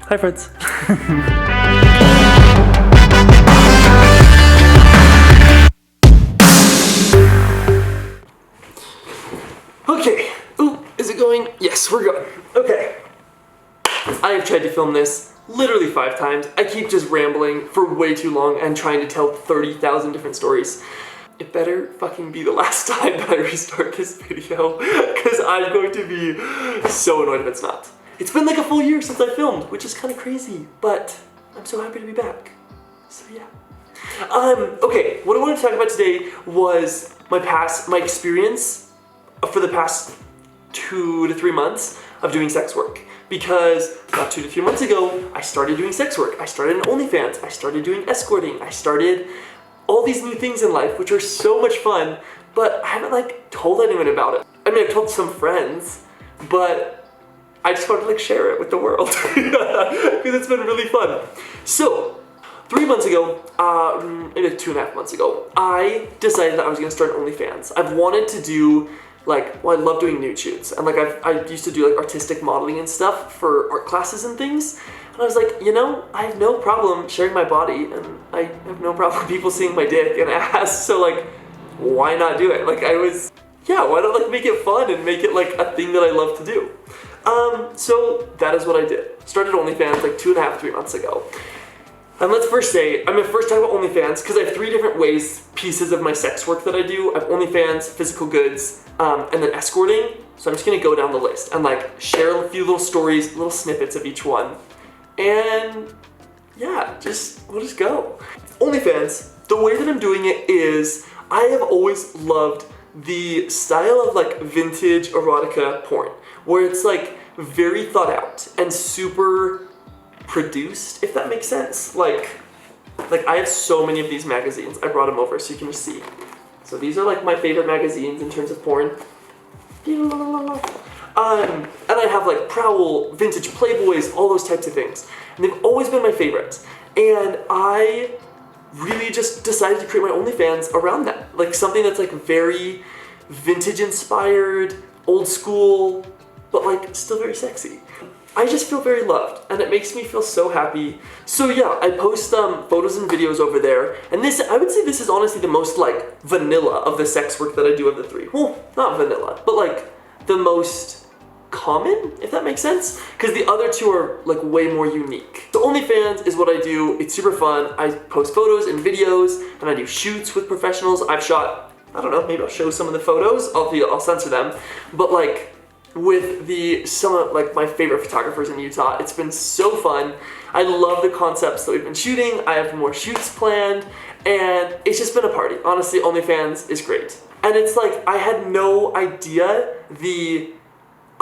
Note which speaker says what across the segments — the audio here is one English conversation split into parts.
Speaker 1: Hi, friends. Okay. Ooh, is it going? Yes, we're going. Okay. I have tried to film this literally 5 times. I keep just rambling for way too long and trying to tell 30,000 different stories. It better fucking be the last time that I restart this video, because I'm going to be so annoyed if it's not. It's been like a full year since I filmed, which is kind of crazy, but I'm so happy to be back. So yeah. Okay, what I wanted to talk about today was my experience for the past 2 to 3 months of doing sex work. Because about 2 to 3 months ago, I started doing sex work. I started an OnlyFans. I started doing escorting. I started all these new things in life, which are so much fun, but I haven't like told anyone about it. I mean, I've told some friends, but I just want to like share it with the world because it's been really fun. So 3 months ago, maybe like 2.5 months ago, I decided that I was gonna start OnlyFans. I've wanted to do I love doing nude shoots, and like I used to do like artistic modeling and stuff for art classes and things. And I was like, you know, I have no problem sharing my body, and I have no problem people seeing my dick and ass, so like, why not do it? Like why not like make it fun and make it like a thing that I love to do? So that is what I did. Started OnlyFans like 2.5, 3 months ago. And let's first say, I'm gonna first talk about OnlyFans, because I have 3 different pieces of my sex work that I do. I have OnlyFans, physical goods, and then escorting. So I'm just gonna go down the list and like share a few little stories, little snippets of each one. And yeah, we'll just go. OnlyFans, the way that I'm doing it is, I have always loved the style of like vintage erotica porn, where it's like very thought out and super produced, if that makes sense. Like I have so many of these magazines. I brought them over so you can just see. So these are like my favorite magazines in terms of porn. And I have like Prowl, vintage Playboys, all those types of things. And they've always been my favorites. And I really just decided to create my OnlyFans around that. Like something that's like very vintage inspired, old school, but like still very sexy. I just feel very loved, and it makes me feel so happy. So yeah, I post photos and videos over there, and I would say this is honestly the most like vanilla of the sex work that I do of the 3. Well, not vanilla, but like the most common, if that makes sense, because the other 2 are like way more unique. So OnlyFans is what I do. It's super fun. I post photos and videos, and I do shoots with professionals. I've shot, I don't know, maybe I'll show some of the photos. I'll censor them, but like with some of like my favorite photographers in Utah. It's been so fun. I love the concepts that we've been shooting. I have more shoots planned, and it's just been a party. Honestly, OnlyFans is great. And it's like, I had no idea the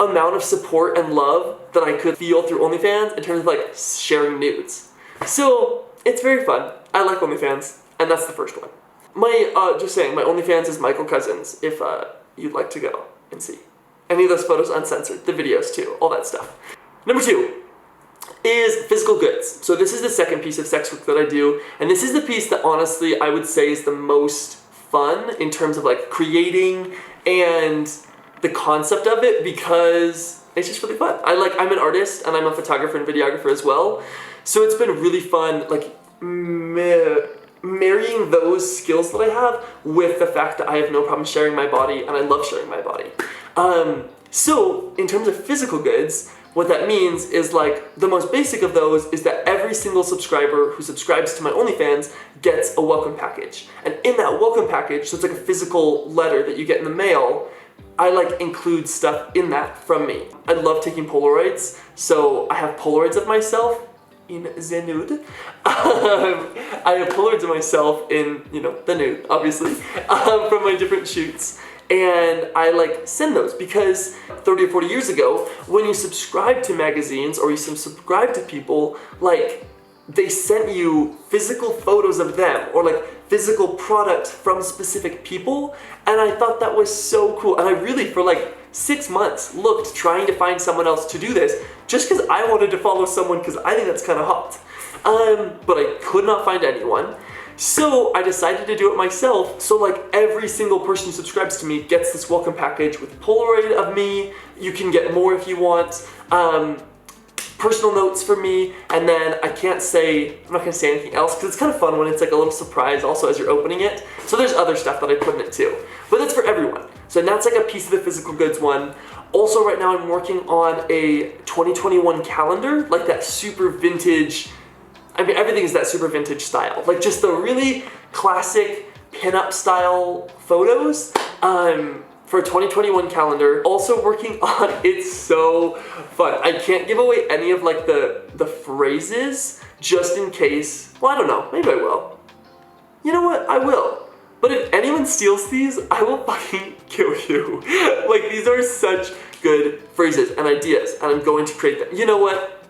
Speaker 1: amount of support and love that I could feel through OnlyFans in terms of like sharing nudes. So it's very fun. I like OnlyFans, and that's the first one. Just saying, my OnlyFans is Michael Cousins, if you'd like to go and see. Any of those photos uncensored, the videos too, all that stuff. Number 2 is physical goods. So this is the second piece of sex work that I do, and this is the piece that honestly I would say is the most fun in terms of like creating and the concept of it, because it's just really fun. I'm an artist, and I'm a photographer and videographer as well, so it's been really fun like marrying those skills that I have with the fact that I have no problem sharing my body, and I love sharing my body. So in terms of physical goods, what that means is like the most basic of those is that every single subscriber who subscribes to my OnlyFans gets a welcome package. And in that welcome package, so it's like a physical letter that you get in the mail, I like include stuff in that from me. I love taking Polaroids, so I have Polaroids of myself in the nude. I have Polaroids of myself in, the nude, obviously, from my different shoots. And I like send those because 30 or 40 years ago, when you subscribe to magazines or you subscribe to people, like they sent you physical photos of them or like physical product from specific people. And I thought that was so cool. And I really, for like 6 months, looked trying to find someone else to do this just because I wanted to follow someone because I think that's kind of hot. But I could not find anyone. So I decided to do it myself. So like every single person who subscribes to me gets this welcome package with Polaroid of me. You can get more if you want. personal notes for me, and then I'm not gonna say anything else because it's kind of fun when it's like a little surprise also as you're opening it. So there's other stuff that I put in it too, but that's for everyone. So that's like a piece of the physical goods one. Also right now I'm working on a 2021 calendar, like that super vintage, I mean everything is that super vintage style, like just the really classic pinup style photos. For a 2021 calendar. Also working on, it's so fun. I can't give away any of like the phrases just in case. Well, I don't know, maybe I will. You know what, I will. But if anyone steals these, I will fucking kill you. Like these are such good phrases and ideas and I'm going to create them. You know what?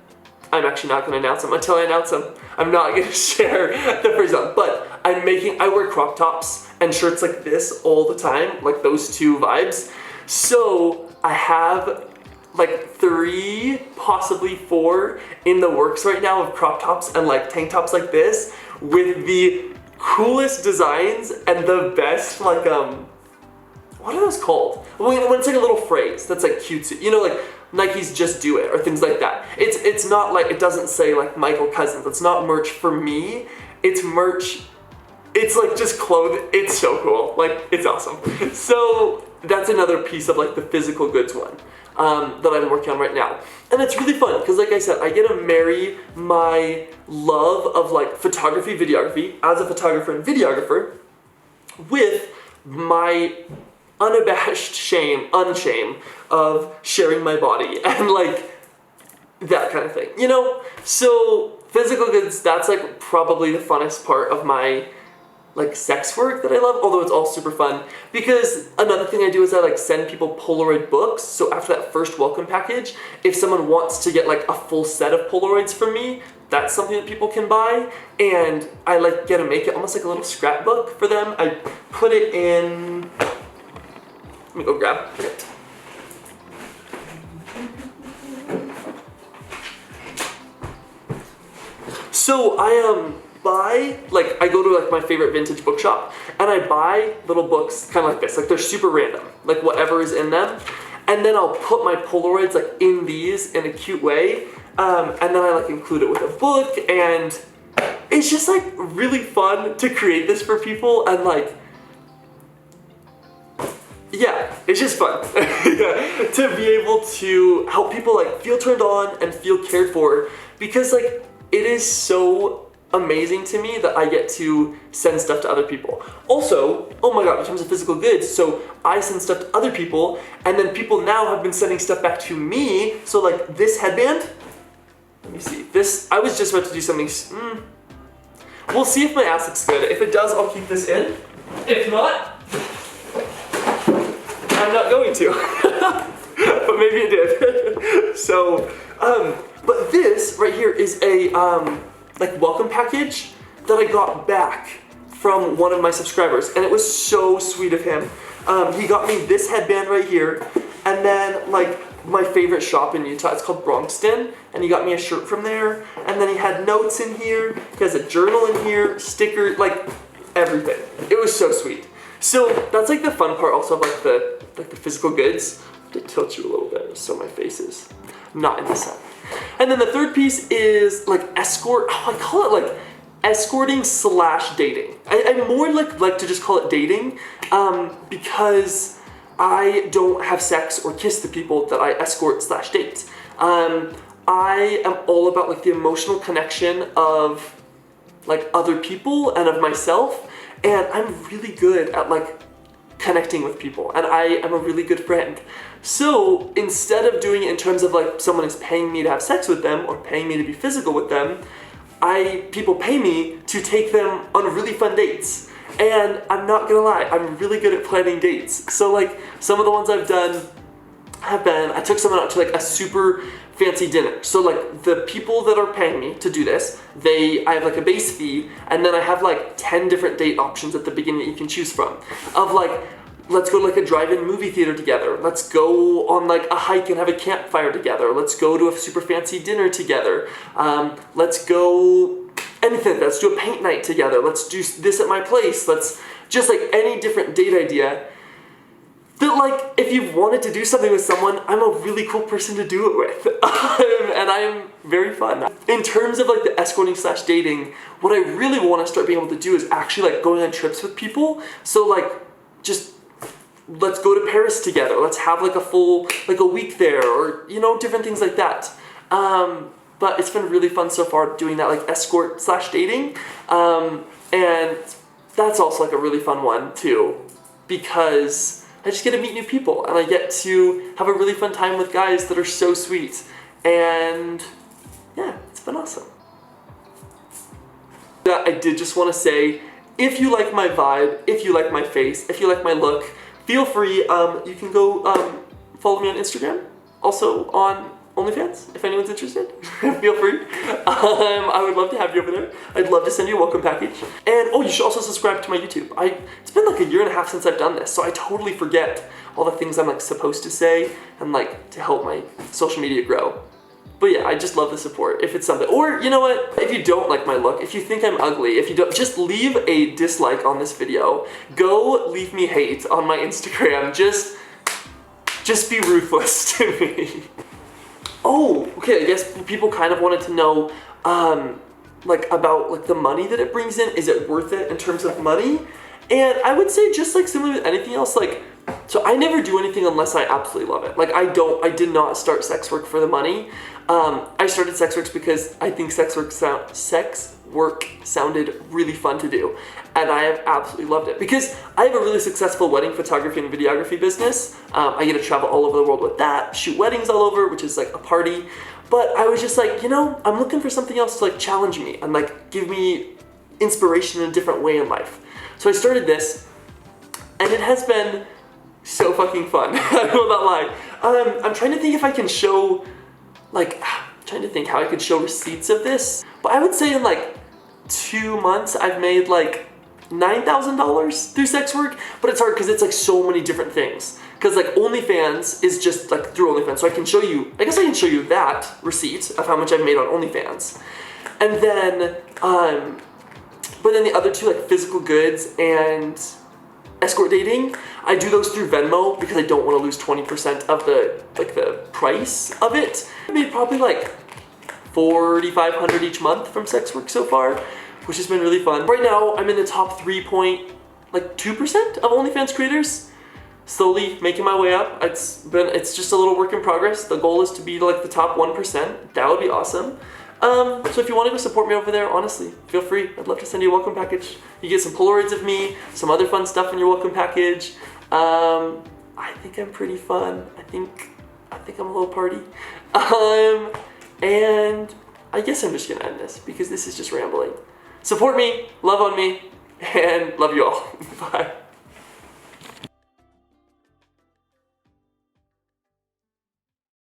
Speaker 1: I'm actually not gonna announce them until I announce them. I'm not gonna share the phrases, but I wear crop tops and shirts like this all the time, like those two vibes. So I have like 3, possibly 4 in the works right now of crop tops and like tank tops like this with the coolest designs and the best like, what are those called? When it's like a little phrase that's like cutesy, you know, like Nike's Just Do It or things like that. It's not like, it doesn't say like Michael Cousins. It's not merch for me. It's merch, it's like just clothing. It's so cool. Like, it's awesome. So that's another piece of like the physical goods one that I'm working on right now. And it's really fun because like I said, I get to marry my love of like photography, videography as a photographer and videographer with my unabashed unshame of sharing my body and like that kind of thing, you know? So physical goods, that's like probably the funnest part of my like sex work that I love, although it's all super fun. Because another thing I do is I like send people Polaroid books. So after that first welcome package, if someone wants to get like a full set of Polaroids from me, that's something that people can buy. And I like get to make it almost like a little scrapbook for them. I put it in, let me go grab it. So I buy, like I go to like my favorite vintage bookshop and I buy little books kind of like this, like they're super random, like whatever is in them. And then I'll put my Polaroids like in these in a cute way. And then I like include it with a book, and it's just like really fun to create this for people. And like, yeah, it's just fun to be able to help people like feel turned on and feel cared for, because like it is so amazing to me that I get to send stuff to other people. Also, oh my god, in terms of physical goods, so I send stuff to other people, and then people now have been sending stuff back to me. So like this headband, let me see, this, I was just about to do something, we'll see if my ass looks good. If it does, I'll keep this in. If not, I'm not going to, but maybe it did. So, but this right here is a like welcome package that I got back from one of my subscribers, and it was so sweet of him. He got me this headband right here, and then like my favorite shop in Utah, it's called Bronxton, and he got me a shirt from there, and then he had notes in here, he has a journal in here, sticker, like everything. It was so sweet. So that's like the fun part also of like the physical goods. To tilt you a little bit so my face is not in the sun. And then the third piece is like escort. Oh, I call it like escorting / dating. I more like to just call it dating because I don't have sex or kiss the people that I escort / date. I am all about like the emotional connection of like other people and of myself, and I'm really good at like connecting with people, and I am a really good friend. So instead of doing it in terms of like someone is paying me to have sex with them or paying me to be physical with them, people pay me to take them on really fun dates. And I'm not gonna lie, I'm really good at planning dates. So like some of the ones I've done have been, I took someone out to like a super fancy dinner. So like the people that are paying me to do this, I have like a base fee, and then I have like 10 different date options at the beginning that you can choose from. Of like, let's go to like a drive-in movie theater together. Let's go on like a hike and have a campfire together. Let's go to a super fancy dinner together. Let's go anything. Let's do a paint night together. Let's do this at my place. Let's just like any different date idea. that like, if you've wanted to do something with someone, I'm a really cool person to do it with. And I'm very fun. In terms of like the escorting slash dating, what I really want to start being able to do is actually like going on trips with people. So like, just let's go to Paris together. Let's have like a full, like a week there, or, you know, different things like that. But it's been really fun so far doing that like escort slash dating. And that's also like a really fun one too, because I just get to meet new people and I get to have a really fun time with guys that are so sweet. And yeah, it's been awesome. I did just want to say, if you like my vibe, if you like my face, if you like my look, feel free, you can go follow me on Instagram, also on OnlyFans, if anyone's interested. Feel free. I would love to have you over there. I'd love to send you a welcome package. And oh, you should also subscribe to my YouTube. It's been like a year and a half since I've done this, so I totally forget all the things I'm like supposed to say and like to help my social media grow. But yeah, I just love the support if it's something. Or you know what, if you don't like my look, if you think I'm ugly, if you don't, just leave a dislike on this video. Go leave me hate on my Instagram. Just be ruthless to me. Oh, okay, I guess people kind of wanted to know like about like the money that it brings in. Is it worth it in terms of money? And I would say, just like similar with anything else, like, so I never do anything unless I absolutely love it. Like I did not start sex work for the money. I started sex work because I think sex work sounded really fun to do. And I have absolutely loved it because I have a really successful wedding photography and videography business. I get to travel all over the world with that, shoot weddings all over, which is like a party. But I was just like, you know, I'm looking for something else to like challenge me and like give me inspiration in a different way in life. So I started this, and it has been so fucking fun. I will not lie. I'm trying to think if I can show, like, I'm trying to think how I could show receipts of this. But I would say in like 2 months, I've made like $9,000 through sex work. But it's hard because it's like so many different things. Because like OnlyFans is just like through OnlyFans. So I can show you, I guess I can show you that receipt of how much I've made on OnlyFans. And then, but then the other two, like physical goods and escort dating, I do those through Venmo because I don't want to lose 20% of the price of it. I made probably like $4,500 each month from sex work so far, which has been really fun. Right now, I'm in the top 3.2% of OnlyFans creators. Slowly making my way up. It's just a little work in progress. The goal is to be like the top 1%. That would be awesome. So if you want to go support me over there, honestly, feel free. I'd love to send you a welcome package. You get some Polaroids of me, some other fun stuff in your welcome package. I think I'm pretty fun. I think I'm a little party. And I guess I'm just gonna end this because this is just rambling. Support me, love on me, and love you all. Bye.